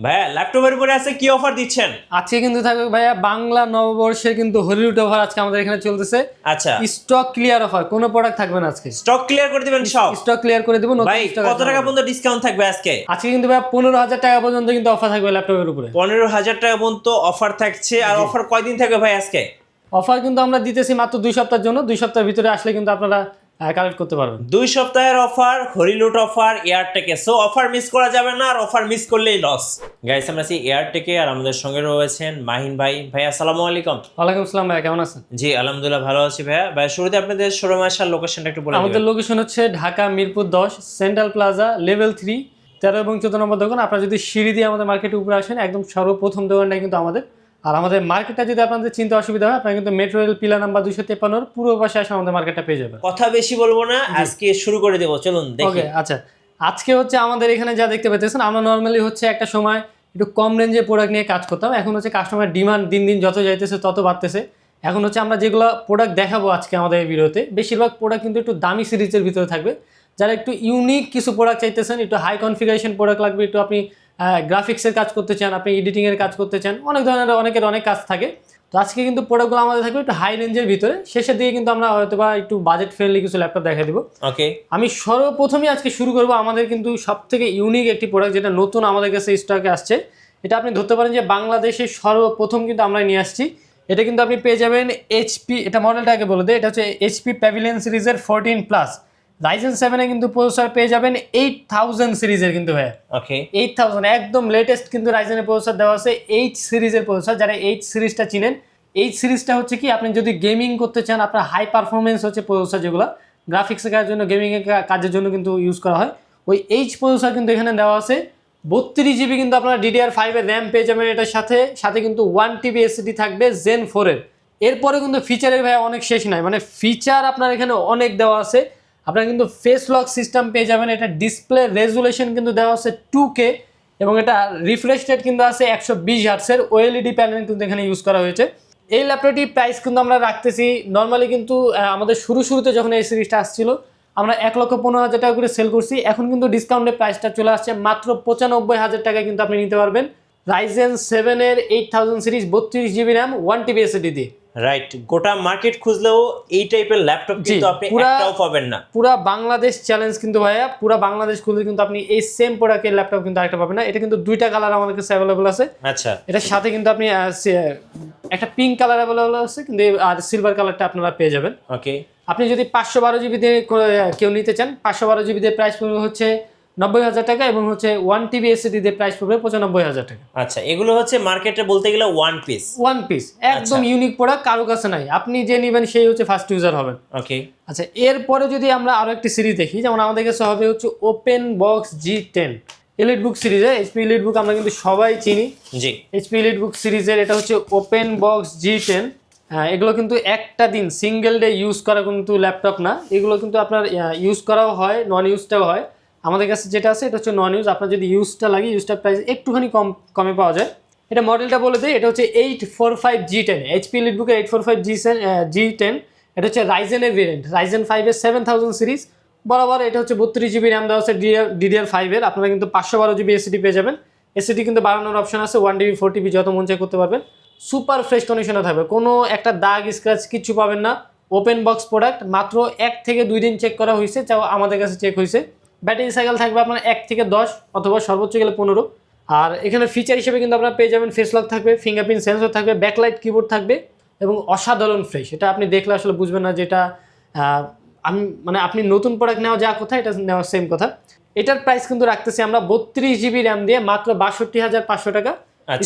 ভাইয়া ল্যাপটপের উপরে আছে কি অফার দিচ্ছেন? আজকে কিন্তু থাকবে ভাইয়া বাংলা নববর্ষের কিন্তু হলিউড অফার আজকে আমাদের এখানে চলতেছে। আচ্ছা, স্টক ক্লিয়ার অফার, কোনো প্রোডাক্ট থাকবে না আজকে। স্টক ক্লিয়ার করে দিবেন সব? স্টক ক্লিয়ার করে দেবো। ভাই কত টাকা পর্যন্ত ডিসকাউন্ট থাকবে আজকে? আজকে কিন্তু ভাইয়া 15,000 টাকা পর্যন্ত কিন্তু অফার থাকবে ল্যাপটপের উপরে। 15,000 টাকা পর্যন্ত অফার থাকছে। আর অফার কয়দিন থাকবে ভাই আজকে? অফার কিন্তু আমরা দিতেছি মাত্র 2 সপ্তাহের জন্য। 2 সপ্তাহের ভিতরে আসলে কিন্তু আপনারা কালেক্ট করতে পারবেন। 2 সপ্তাহের অফার, হরিলুট অফার, এয়ারটেকে। সো অফার মিস করা যাবে না, আর অফার মিস করলেই লস। গাইস, আমরা আছি এয়ারটেকে, আর আমাদের সঙ্গে রয়েছেন মাহিন ভাই। ভাই আসসালামু আলাইকুম। ওয়ালাইকুম আসসালাম ভাইয়া, কেমন আছেন? জি আলহামদুলিল্লাহ ভালো আছি ভাইয়া। ভাই শুরুতে আপনাদের শোরুম আসার লোকেশনটা একটু বলে দিবেন। আমাদের লোকেশন হচ্ছে Dhaka Mirpur 10 central plaza level 3 13 এবং 14 নম্বর দোকান। আপনারা যদি সিঁড়ি দিয়ে আমাদের মার্কেটের উপরে আসেন, একদম সর্বপ্রথম দোকানটাই কিন্তু আমাদের। আর আমাদের মার্কেটটা যদি আপনাদের চিন্তা অসুবিধা হয়, আপনারা কিন্তু মেট্রো রেল পিলার নাম্বার 253 পূর্ব পাশে আসে আমাদের মার্কেটটা পেয়ে যাবেন। কথা বেশি বলবো না, আজকে শুরু করে দেব, চলুন দেখি। ওকে, আচ্ছা। আজকে হচ্ছে আমাদের এখানে যা দেখতে পাচ্ছেন, আমরা নর্মালি হচ্ছে একটা সময় একটু কম রেঞ্জের প্রোডাক্ট নিয়ে কাজ করতাম। এখন হচ্ছে কাস্টমার ডিমান্ড দিন দিন যত যাইতেছে তত বাড়তেছে। এখন হচ্ছে আমরা যেগুলো প্রোডাক্ট দেখাবো আজকে আমাদের এই ভিডিওতে, বেশিরভাগ প্রোডাক্ট কিন্তু একটু দামি সিরিজের ভিতরে থাকবে। যারা একটু ইউনিক কিছু প্রোডাক্ট চাইতেছেন, একটু হাই কনফিগারেশন প্রোডাক্ট লাগবে, একটু আপনি গ্রাফিক্সের কাজ করতে চান, আপনি এডিটিংয়ের কাজ করতে চান, অনেক ধরনের অনেকের অনেক কাজ থাকে। তো আজকে কিন্তু প্রোডাক্টগুলো আমাদের থাকবে একটু হাই রেঞ্জের ভিতরে। শেষের দিকে কিন্তু আমরা হয়তো বা একটু বাজেট ফ্রেন্ডলি কিছু ল্যাপটপ দেখা দিব। ওকে, আমি সর্বপ্রথমে আজকে শুরু করব আমাদের কিন্তু সবথেকে ইউনিক একটি প্রোডাক্ট, যেটা নতুন আমাদের কাছে স্টকে আসছে। এটা আপনি ধরতে পারেন যে বাংলাদেশের সর্বপ্রথম কিন্তু আমরা নিয়ে আসছি। এটা কিন্তু আপনি পেয়ে যাবেন এইচপি, এটা মডেলটাকে বলে দেয়, এটা হচ্ছে এইচপি প্যাভিলিয়ন সিরিজের 14+। রাইজেন 7 কিন্তু প্রসেসর পেয়ে যাবেন 8000 সিরিজের কিন্তু ভাই। ওকে, 8000 একদম লেটেস্ট কিন্তু রাইজেনের প্রসেসর দেওয়া আছে। এইচ সিরিজের প্রসেসর, যারা এইচ সিরিজটা চিনেন, এইচ সিরিজটা হচ্ছে কি, আপনি যদি গেমিং করতে চান, আপনার হাই পারফরমেন্স হচ্ছে প্রসেসর, যেগুলো গ্রাফিক্সের কাজের জন্য, গেমিংয়ের কাজের জন্য কিন্তু ইউজ করা হয়, ওই এইচ প্রসেসর কিন্তু এখানে দেওয়া আছে। 32 GB কিন্তু আপনারা DDR5 এর র্যাম পেয়ে যাবেন এটার সাথে। সাথে কিন্তু 1 TB এসএসডি থাকবে জেন 4 এর। এরপরে কিন্তু ফিচারের ভাই অনেক শেষ নাই, মানে ফিচার আপনার এখানে অনেক দেওয়া আছে। আপনারা কিন্তু ফেস লক সিস্টেম পেয়ে যাবেন। এটা ডিসপ্লে রেজুলেশন কিন্তু দেওয়া আছে 2K, এবং এটা রিফ্রেশ রেট কিন্তু আছে 120 হার্টসের। ওএলইডি প্যানেল কিন্তু এখানে ইউজ করা হয়েছে। এই ল্যাপটপটির প্রাইস কিন্তু আমরা রাখতেছি নর্মালি কিন্তু আমাদের শুরুতে যখন এই সিরিজটা আসছিল, আমরা 1,15,000 টাকা করে সেল করছি। এখন কিন্তু ডিসকাউন্টের প্রাইসটা চলে আসছে মাত্র 95,000 টাকায় কিন্তু আপনি নিতে পারবেন রাইজেন 7 এর 8000 series 32 GB RAM 1 TB SSD দিয়ে। রাইট। গোটা মার্কেট খুঁজলেও এই টাইপের ল্যাপটপ কিন্তু আপনি একটাও পাবেন না। পুরা বাংলাদেশ চ্যালেঞ্জ কিন্তু ভাইয়া, পুরা বাংলাদেশ খুঁজলে কিন্তু আপনি এই সেম প্রোডাক্টের ল্যাপটপ কিন্তু আরেকটা পাবেন না। এটা কিন্তু দুইটা কালার আমাদের কাছে অ্যাভেলেবল আছে। আচ্ছা, এটার সাথে কিন্তু আপনি একটা পিঙ্ক কালার অ্যাভেলেবল আছে, কিন্তু আর সিলভার কালারটা আপনারা পেয়ে যাবেন। ওকে। আপনি যদি 512 GB দিয়ে কেউ নিতে চান, 512 GB দিয়ে প্রাইস পড়বে হচ্ছে 90,000 টাকা, এবং হচ্ছে 1 TB এসএসডি দিয়ে প্রাইস পড়বে 95,000 টাকা। আচ্ছা, এগুলো হচ্ছে মার্কেটে বলতে গেলে ওয়ান পিস একদম ইউনিক প্রোডাক্ট, কারো কাছে নাই। আপনি যে নেবেন সেই হচ্ছে ফার্স্ট ইউজার হবেন। ওকে। আচ্ছা, এরপরে যদি আমরা আরো একটি সিরিজ দেখি, যেমন আমাদের কাছে হবে হচ্ছে ওপেন বক্স G10 এলিট বুক সিরিজে। এইচপি এলিট বুক আমরা কিন্তু সবাই চিনি। জি, এইচপি এলিট বুক সিরিজের এটা হচ্ছে ওপেন বক্স G10। এগুলো কিন্তু একটা দিন সিঙ্গেল ডে ইউজ করা কিন্তু ল্যাপটপ না, এগুলো কিন্তু আপনার ইউজ করাও হয়, নন ইউজটাও হয়। আমাদের কাছে যেটা আছে এটা হচ্ছে নন ইউজ। আপনার যদি ইউজটা লাগে, ইউজটার প্রাইস একটুখানি কমে পাওয়া যায়। এটা মডেলটা বলে দেয়, এটা হচ্ছে 845 G10 এইচপি এলিট বুকের 845 G10। এটা হচ্ছে রাইজেনের ভেরিয়েন্ট, রাইজেন 5 এর 7000 সিরিজ বরাবর। এটা হচ্ছে 32 GB র্যাম দেওয়া আছে DDR5 এর। আপনারা কিন্তু 512 GB এসএসডি পেয়ে যাবেন। এসএসডি কিন্তু বাড়ানোর অপশন আছে, 1 TB 4 TB যত মন চাই করতে পারবেন। সুপার ফ্রেশ কন্ডিশনে থাকবে, কোনো একটা দাগ স্ক্র্যাচ কিচ্ছু পাবেন না। ওপেন বক্স প্রোডাক্ট, মাত্র 1 থেকে 2 দিন চেক করা হয়েছে, চাও আমাদের কাছে চেক হয়েছে। ব্যাটারি সাইকেল থাকবে আপনার 1 থেকে 10, অথবা সর্বোচ্চ গেলে 15। আর এখানে ফিচার হিসেবে কিন্তু আপনারা পেয়ে যাবেন ফেস লক থাকবে, ফিঙ্গারপ্রিন্ট সেন্সর থাকবে, ব্যাকলাইট কিবোর্ড থাকবে, এবং অসাধারণ ফ্রেশ। এটা আপনি দেখলে আসলে বুঝবেন না যেটা মানে আপনি নতুন প্রোডাক্ট নেওয়া যা কথা, এটা নেওয়া সেম কথা। এটার প্রাইস কিন্তু রাখতেছি আমরা 32 GB র্যাম দিয়ে মাত্র 62,500 টাকা।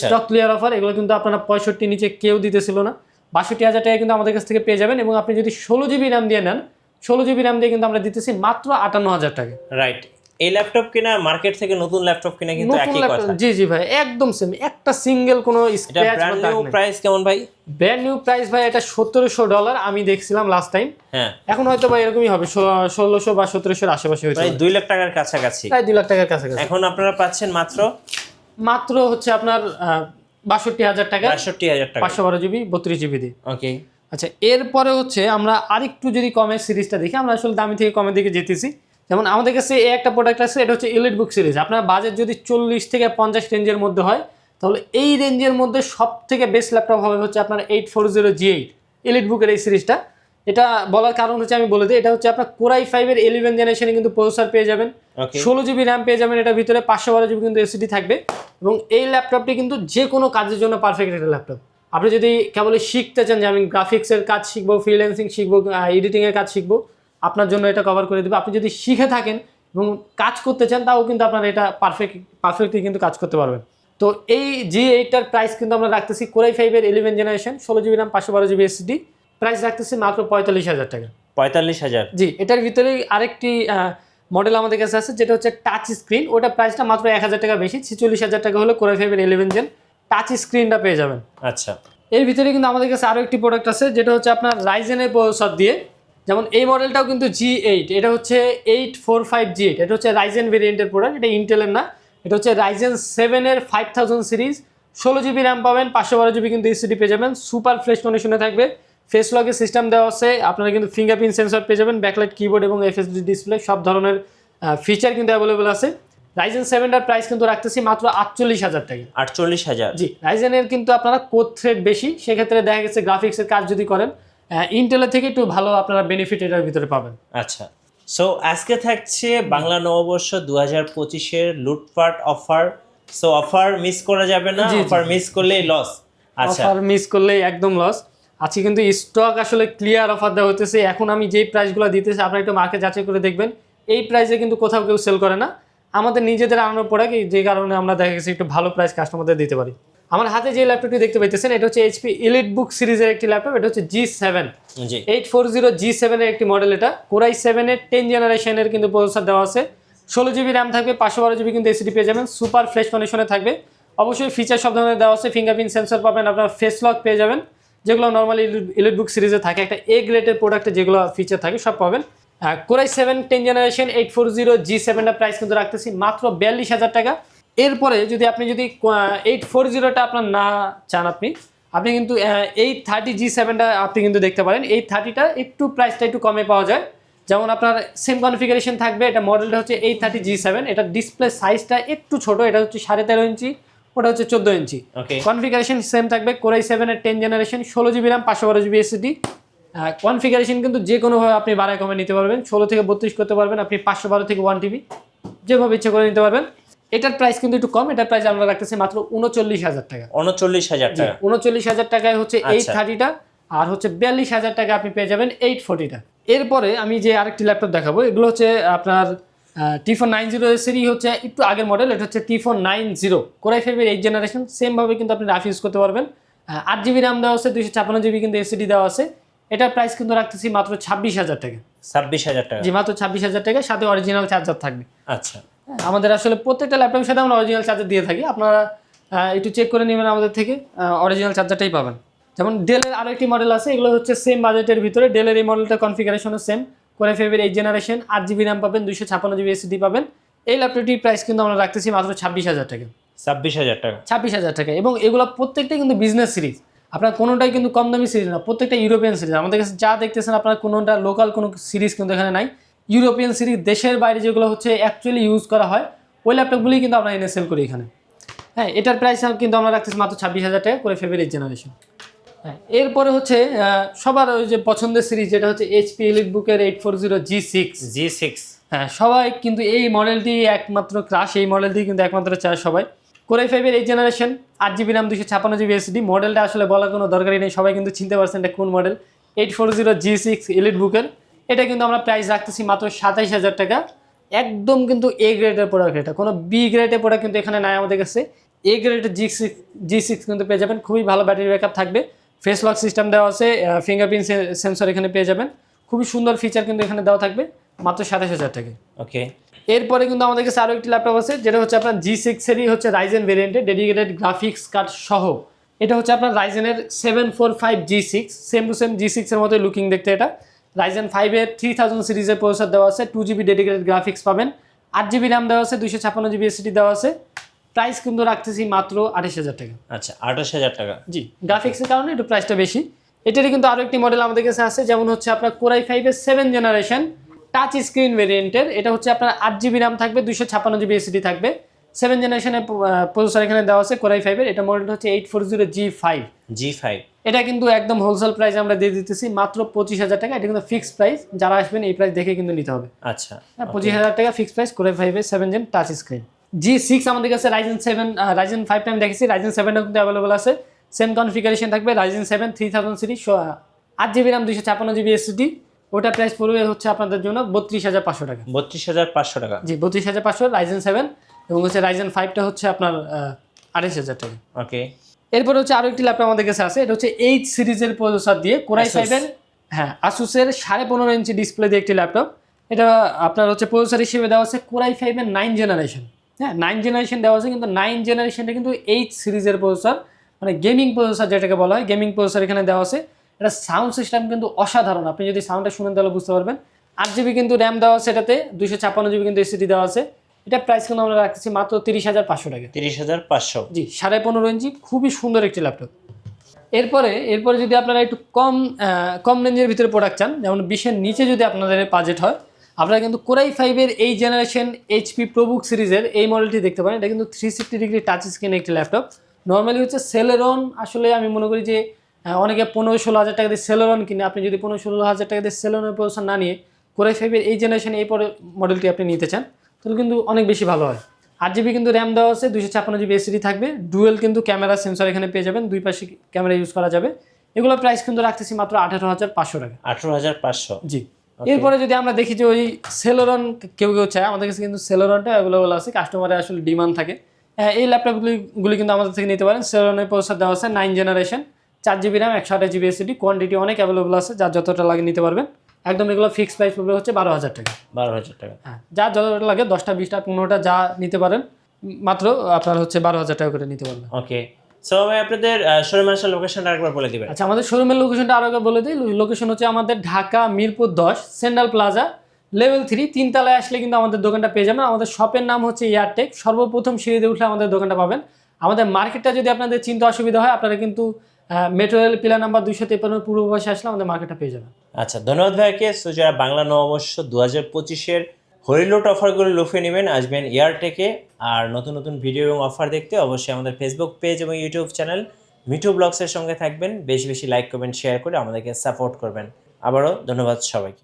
স্টক ক্লিয়ার অফার, এগুলো কিন্তু আপনারা 65 নিচে কেউ দিতেছিল না। 62,000 টাকা কিন্তু আমাদের কাছ থেকে পেয়ে যাবেন। এবং আপনি যদি 16 GB র্যাম দিয়ে নেন, 16 GB র্যাম দিয়ে কিন্তু আমরা দিতেছি মাত্র 58,000 টাকা। রাইট। এই ল্যাপটপ কিনা মার্কেট থেকে নতুন ল্যাপটপ কিনা কিন্তু একই কথা। জি জি ভাই, একদম সেম, একটা সিঙ্গেল কোনো স্ক্র্যাচ বা দাগ নেই। প্রাইস কেমন ভাই? ব্র্যান্ড নিউ প্রাইস ভাই এটা $1,700 আমি দেখছিলাম লাস্ট টাইম। হ্যাঁ, এখন হয়তো ভাই এরকমই হবে, 1,600 বা 1,700 আশেপাশে হয়েছে, প্রায় 2 লাখ টাকার কাছাকাছি। প্রায় 2 লাখ টাকার কাছাকাছি। এখন আপনারা পাচ্ছেন মাত্র হচ্ছে আপনার 62,000 টাকা, 62,000 টাকা, 512 GB 32 GB দিয়ে। ওকে। আচ্ছা, এরপরে হচ্ছে আমরা আরেকটু যদি কমের সিরিজটা দেখি, আমরা আসলে দামি থেকে কমের দিকে যেতেছি। যেমন আমাদের কাছে এই একটা প্রোডাক্ট আছে, এটা হচ্ছে এলিট বুক সিরিজ। আপনার বাজেট যদি 40 থেকে 50 রেঞ্জের মধ্যে হয়, তাহলে এই রেঞ্জের মধ্যে সব থেকে বেস্ট ল্যাপটপ হবে হচ্ছে আপনার 840G8 এলিট বুকের এই সিরিজটা। এটা বলার কারণ হচ্ছে আমি বলে দিই, এটা হচ্ছে আপনার কোরাই 5-এর 11 জেনারেশনে কিন্তু প্রসেসর পেয়ে যাবেন, 16GB র্যাম পেয়ে যাবেন, এটার ভিতরে 512GB কিন্তু এসএসডি থাকবে। এবং এই ল্যাপটপটি কিন্তু যে কোনো কাজের জন্য পারফেক্ট একটা ল্যাপটপ। আপনি যদি কেবল শিখতে চান যে আমি গ্রাফিক্সের কাজ শিখবো, ফ্রিল্যান্সিং শিখবো, এডিটিংয়ের কাজ শিখবো, আপনার জন্য এটা কভার করে দেবে। আপনি যদি শিখে থাকেন এবং কাজ করতে চান, তাও কিন্তু আপনার এটা পারফেক্টলি কিন্তু কাজ করতে পারবেন। তো এই G8টার প্রাইস কিন্তু আমরা রাখতেছি কোরাই 5-এর 11 generation, 16GB RAM, 512GB SSD, price রাখতেছি মাত্র 45,000 টাকা। 45,000? জি, এটার ভিতরে আরেকটি মডেল আমাদের কাছে আছে, যেটা হচ্ছে টাচ স্ক্রিন। ওটা প্রাইসটা মাত্র 1,000 টাকা বেশি, 46,000 টাকা হলে কোরাই 5-এর 11 জেন টাচ স্ক্রিনটা পেয়ে যাবেন। আচ্ছা, এর ভিতরে কিন্তু আমাদের কাছে আরও একটি প্রোডাক্ট আছে, যেটা হচ্ছে আপনার রাইজেনের প্রসেসর দিয়ে। যেমন এই মডেলটাও কিন্তু G8, এটা হচ্ছে 845G8, এটা হচ্ছে রাইজেন ভেরিয়েন্টের প্রোডাক্ট, এটা ইন্টেলের না, এটা হচ্ছে রাইজেন 7-এর 5000 সিরিজ, 16GB র্যাম পাবেন, 512GB কিন্তু এসএসডি পেয়ে যাবেন, সুপার ফ্রেশ কন্ডিশনে থাকবে, ফেস লকের সিস্টেম দেওয়া আছে, আপনারা কিন্তু ফিঙ্গারপ্রিন্ট সেন্সর পেয়ে যাবেন, ব্যাকলাইট কিবোর্ড এবং এফএসডি ডিসপ্লে, সব ধরনের ফিচার কিন্তু অ্যাভেলেবল আছে। রাইজেন 7টার প্রাইস কিন্তু রাখতেছি মাত্র 48,000 টাকা। 48,000? জি, রাইজেনের কিন্তু আপনারা কোর থ্রেড বেশি, সেক্ষেত্রে দেখা গেছে গ্রাফিক্সের কাজ যদি করেন, ইন্টেলের থেকে একটু ভালো আপনারা বেনিফিট এটার ভিতরে পাবেন। আচ্ছা, সো আজকে থাকছে বাংলা নববর্ষ 2025-এর লুটপাট অফার। সো অফার মিস করা যাবে না, অফার মিস করলেই লস। আচ্ছা, অফার মিস করলেই একদম লস। আজকে কিন্তু স্টক আসলে ক্লিয়ার অফার দেওয়া হতেছে। এখন আমি যেই প্রাইসগুলো দিতেছি, আপনারা একটু মার্কেট যাচাই করে দেখবেন, এই প্রাইসে কিন্তু কোথাও কেউ সেল করে না। আমাদের নিজেদের আনানোর প্রোডাক্ট, যে কারণে আমরা দেখা গেছে একটু ভালো প্রাইস কাস্টমারদের দিতে পারি। আমার হাতে যে ল্যাপটপটি দেখতে পাইতেছেন, এটা হচ্ছে HP এলিট বুক সিরিজের একটি ল্যাপটপ, এটা হচ্ছে G7, 840G7-এর একটি মডেল। এটা কোরাই 7-এর 10 জেনারেশনের কিন্তু প্রসেসর দেওয়া আছে, 16GB র্যাম থাকবে, 512GB কিন্তু এসএসডি পেয়ে যাবেন, সুপার ফ্রেশ কন্ডিশনে থাকবে। অবশ্যই ফিচার সব ধরনের দেওয়া আছে, ফিঙ্গারপ্রিন্ট সেন্সর পাবেন, আপনার ফেস লক পেয়ে যাবেন, যেগুলো নর্মালি এলিট বুক সিরিজে থাকে, একটা A গ্রেডের প্রোডাক্টে যেগুলো ফিচার থাকে সব পাবেন। কোরাই 7 10 জেনারেশন 840G7-এর প্রাইস কিন্তু রাখতেছি মাত্র 42,000 টাকা। এরপরে যদি 840টা আপনার না চান, আপনি কিন্তু 830G7টা আপনি কিন্তু দেখতে পারেন। 830টা একটু প্রাইসটা একটু কমে পাওয়া যায়। যেমন আপনার সেম কনফিগারেশন থাকবে, এটা মডেলটা হচ্ছে 830G7, এটা ডিসপ্লে সাইজটা একটু ছোট, এটা হচ্ছে 13.5 ইঞ্চি, ওটা হচ্ছে 14 ইঞ্চি। কনফিগারেশন সেম থাকবে, কোরাই 7-এর 10 generation, 16GB RAM, 512GB SSD. Configuration কিন্তু যে কোনোভাবে আপনি বাড়ায় কমে নিতে পারবেন, 16 থেকে 32 করতে পারবেন, আপনি 512 থেকে 1TB যেভাবে ইচ্ছে করে নিতে পারবেন। এটার প্রাইস কিন্তু একটু কম, এটার প্রাইস আমরা রাখতেছি মাত্র 39,000 টাকা। 39,000 টাকা? 39,000 টাকায় হচ্ছে 830টা, আর হচ্ছে 42,000 টাকা আপনি পেয়ে যাবেন 840টা। এরপরে আমি যে আরেকটি ল্যাপটপ দেখাবো, এগুলো হচ্ছে আপনার T490 সিরিজ, হচ্ছে একটু আগের মডেল। এটা হচ্ছে T490 কোরাই 5-এর 8 জেনারেশন, সেমভাবে কিন্তু আপনি রাফ ইউজ করতে পারবেন। 8GB র্যাম দেওয়া আছে, 256GB কিন্তু এসএসডি দেওয়া আছে। এটার প্রাইস কিন্তু রাখতেছি মাত্র 26,000 টাকা। 26,000 টাকা? জি, মাত্র 26,000 টাকা, সাথে অরিজিনাল চার্জার থাকবে। আচ্ছা, আমাদের আসলে প্রত্যেকটা ল্যাপটপের সাথে আমরা অরিজিনাল চার্জার দিয়ে থাকি, আপনারা একটু চেক করে নেবেন আমাদের থেকে, অরিজিনাল চার্জারটাই পাবেন। যেমন ডেলের আরও একটি মডেল আছে, এগুলো হচ্ছে সেম বাজেটের ভিতরে। ডেলের এই মডেলটার কনফিগারেশনও সেম, কোরাই 5-এর 8 জেনারেশন, 8GB র্যাম পাবেন, 256GB এসএসডি পাবেন। এই ল্যাপটপটির প্রাইস কিন্তু আমরা রাখতেছি মাত্র 26,000 টাকা। 26,000 টাকা? 26,000 টাকা। এবং এগুলো প্রত্যেকটাই কিন্তু বিজনেস সিরিজ, আপনার কোনোটাই কিন্তু কম দামি সিরিজ না, প্রত্যেকটা ইউরোপিয়ান সিরিজ। আমাদের কাছে যা দেখতেছেন, আপনার কোনোটা লোকাল কোনো সিরিজ কিন্তু এখানে নাই, ইউরোপিয়ান সিরিজ, দেশের বাইরে যেগুলো হচ্ছে অ্যাকচুয়ালি ইউজ করা হয়, ওই ল্যাপটপগুলি কিন্তু আমরা এনে সেল করি এখানে। হ্যাঁ, এটার প্রাইস কিন্তু আমরা রাখতেছি মাত্র 26,000 টাকা করে, 5-এর 8 জেনারেশন। হ্যাঁ, এরপরে হচ্ছে সবার ওই যে পছন্দের সিরিজ, যেটা হচ্ছে HP এলিট বুকের 840G6। হ্যাঁ, সবাই কিন্তু এই মডেলটি একমাত্র ক্রাশ, এই মডেলটি কিন্তু একমাত্র চায় সবাই। কোরাই 5-এর 8 generation, 8GB RAM, 256GB SSD. মডেলটা আসলে বলার কোনো দরকারই নেই, সবাই কিন্তু চিনতে পারছেন এটা কোন মডেল, 840G6 এলিট বুকের। এটা কিন্তু আমরা প্রাইস রাখতেছি মাত্র 27,000 টাকা। একদম কিন্তু A গ্রেডের প্রোডাক্ট, এটা কোনো B গ্রেডের প্রোডাক্ট কিন্তু এখানে নাই আমাদের কাছে। A গ্রেডের G6 কিন্তু পেয়ে যাবেন, খুবই ভালো ব্যাটারি ব্যাকআপ থাকবে, ফেস লক সিস্টেম দেওয়া আছে, ফিঙ্গারপ্রিন্ট সেন্সর এখানে পেয়ে যাবেন, খুবই সুন্দর ফিচার কিন্তু এখানে দেওয়া থাকবে, মাত্র 27,000 টাকা। ওকে। এরপরে কিন্তু আমাদের কাছে আরও একটি ল্যাপটপ আছে, যেটা হচ্ছে আপনার G6-এরই হচ্ছে রাইজেন ভেরিয়েন্টে, ডেডিকেটেড গ্রাফিক্স কার্ড সহ। এটা হচ্ছে আপনার রাইজেনের 745G6, সেম টু সেম G6-এর মতোই লুকিং দেখতে। এটা রাইজেন 5-এর 3000 সিরিজের প্রসেসর দেওয়া আছে, 2GB ডেডিকেটেড গ্রাফিক্স পাবেন, 8GB র্যাম দেওয়া আছে, 256GB এসএসডি দেওয়া আছে। প্রাইস কিন্তু রাখতেছি মাত্র 28,000 টাকা। আচ্ছা, 28,000 টাকা? জি, গ্রাফিক্সের কারণে একটু প্রাইসটা বেশি। এটারই কিন্তু আরও একটি মডেল আমাদের কাছে আছে, যেমন হচ্ছে আপনার কোরাই 5-এর 7 জেনারেশন, টাচ স্ক্রিন ভেরিয়েন্টের, এটা হচ্ছে আপনার 8GB র্যাম থাকবে, 256GB এসএসডি থাকবে, 7 জেনারেশনের প্রসেসর এখানে দেওয়া আছে কোরাই 5 এর। এটা মডেলটা হচ্ছে 840G5। এটা কিন্তু একদম হোলসেল প্রাইস আমরা দিয়ে দিতেছি মাত্র 25,000 টাকা। এটা কিন্তু ফিক্সড প্রাইস, যারা আসবেন এই প্রাইস দেখে কিন্তু নিতে হবে। আচ্ছা, 25,000 টাকা ফিক্সড প্রাইস, কোরাই 5 এর 7 জেন টাচ স্ক্রিন। G6 আমাদের কাছে Ryzen 5 টাইম দেখেছি, Ryzen 7 কিন্তু অ্যাভেলেবল আছে, সেম কনফিগারেশন থাকবে। Ryzen 7 3000 series, 8GB RAM, 256GB SSD. ওটা প্রাইস পড়বে হচ্ছে আপনাদের জন্য 32,500 টাকা। 32,500 টাকা। জি 32,500 Ryzen 7, এবং হচ্ছে Ryzen 5টা হচ্ছে আপনার 28,000 টাকা। ওকে, এরপর হচ্ছে আরো একটি ল্যাপটপ আমাদের কাছে আছে, এটা হচ্ছে 8 সিরিজের প্রসেসর দিয়ে কোরাই 5 এর, হ্যাঁ আসুসের 15.5 ইঞ্চি ডিসপ্লে দিয়ে একটি ল্যাপটপ। এটা আপনার হচ্ছে প্রসেসর হিসেবে দেওয়া আছে কোরাই 5 এর 9 জেনারেশন। হ্যাঁ 9 জেনারেশন দেওয়া আছে, কিন্তু 9 জেনারেশনটা কিন্তু 8 সিরিজের প্রসেসর, মানে গেমিং প্রসেসর যেটাকে বলা হয়, গেমিং প্রসেসর এখানে দেওয়া আছে। এটা সাউন্ড সিস্টেম কিন্তু অসাধারণ, আপনি যদি সাউন্ডটা শুনেন তাহলে বুঝতে পারবেন। 8GB কিন্তু র্যাম দেওয়া আছে এটাতে, 256GB কিন্তু এসএসডি দেওয়া আছে। এটা প্রাইস কিন্তু আমরা রাখছি মাত্র 30,500 টাকা। 30,500, জি 15.5 ইঞ্চি, খুবই সুন্দর একটি ল্যাপটপ। এরপরে যদি আপনারা একটু কম রেঞ্জের ভিতরে প্রোডাক্ট চান, যেমন 20-এর নিচে যদি আপনাদের বাজেট হয়, আপনারা কিন্তু কোরাই 5 এর এই জেনারেশন এইচপি প্রোবুক সিরিজের এই মডেলটি দেখতে পারেন। এটা কিন্তু 360 ডিগ্রি টাচ স্ক্রিন একটি ল্যাপটপ। নর্মালি হচ্ছে সেলেরন, আসলে আমি মনে করি যে অনেকে 15-16 হাজার টাকা দিয়ে সেলেরন কিনে, আপনি যদি 15-16 হাজার টাকা দিয়ে সেলেরনের প্রসেসর না নিয়ে কোরাই 5 এর এই জেনারেশন এই মডেলটি আপনি নিতে চান, তাহলে কিন্তু অনেক বেশি ভালো হয়। 8GB কিন্তু র্যাম দেওয়া আছে, 256GB এসএসডি থাকবে, ডুয়েল কিন্তু ক্যামেরা সেন্সর এখানে পেয়ে যাবেন, দুই পাশে ক্যামেরা ইউজ করা যাবে। এগুলোর প্রাইস কিন্তু রাখতেছি মাত্র 18,500 টাকা। 18,500, জি। এরপরে যদি আমরা দেখি যে ওই সেলেরন কেউ চায়, আমাদের কাছে কিন্তু সেলেরনটা অ্যাভেলেবল আছে, কাস্টমারের আসলে ডিমান্ড থাকে। এই ল্যাপটপগুলি কিন্তু আমাদের থেকে নিতে পারেন। সেলেরনের প্রসেসর দেওয়া আছে 9 generation, 4GB RAM, 128GB SSD, quantity অনেক অ্যাভেলেবল আছে, যার যতটা লাগে নিতে পারবেন। একদম এগুলো ফিক্সড প্রাইস পড়বে হচ্ছে 12,000 টাকা। 12,000 টাকা, হ্যাঁ যা যতটা লাগে 10টা 20টা 15টা যা নিতে পারেন, মাত্র আপনার হচ্ছে 12,000 টাকা করে নিতে পারবেন। ওকে, সো ভাই আপনাদের শোরুমের লোকেশনটা আরেকবার বলে দিবেন। আচ্ছা, আমাদের শোরুমের লোকেশনটা আরো একবার বলে দিই। লোকেশন হচ্ছে আমাদের Dhaka Mirpur 10 central plaza level 3, 3 তলায় আসলে কিন্তু আমাদের দোকানটা পেয়ে যাবেন। আমাদের শপের নাম হচ্ছে এয়ারটেক, সর্বপ্রথম সিঁড়িতে উঠলে আমাদের দোকানটা পাবেন। আমাদের মার্কেটটা যদি আপনাদের চিন্তা অসুবিধা হয়, আপনারা কিন্তু মেট্রো রেল পিলার নাম্বার 253 পূর্ব পাশে আসলে আমাদের মার্কেটটা পেয়ে যাবেন। আচ্ছা, ধন্যবাদ ভাইকে। সো যারা বাংলা নববর্ষ 2025-এর হরিলুট অফারগুলো লুফে নেবেন, আসবেন এয়ারটেকে। আর নতুন নতুন ভিডিও এবং অফার দেখতে অবশ্যই আমাদের ফেসবুক পেজ এবং ইউটিউব চ্যানেল মিঠু ব্লগসের সঙ্গে থাকবেন। বেশি বেশি লাইক, কমেন্ট, শেয়ার করে আমাদেরকে সাপোর্ট করবেন। আবারও ধন্যবাদ সবাইকে।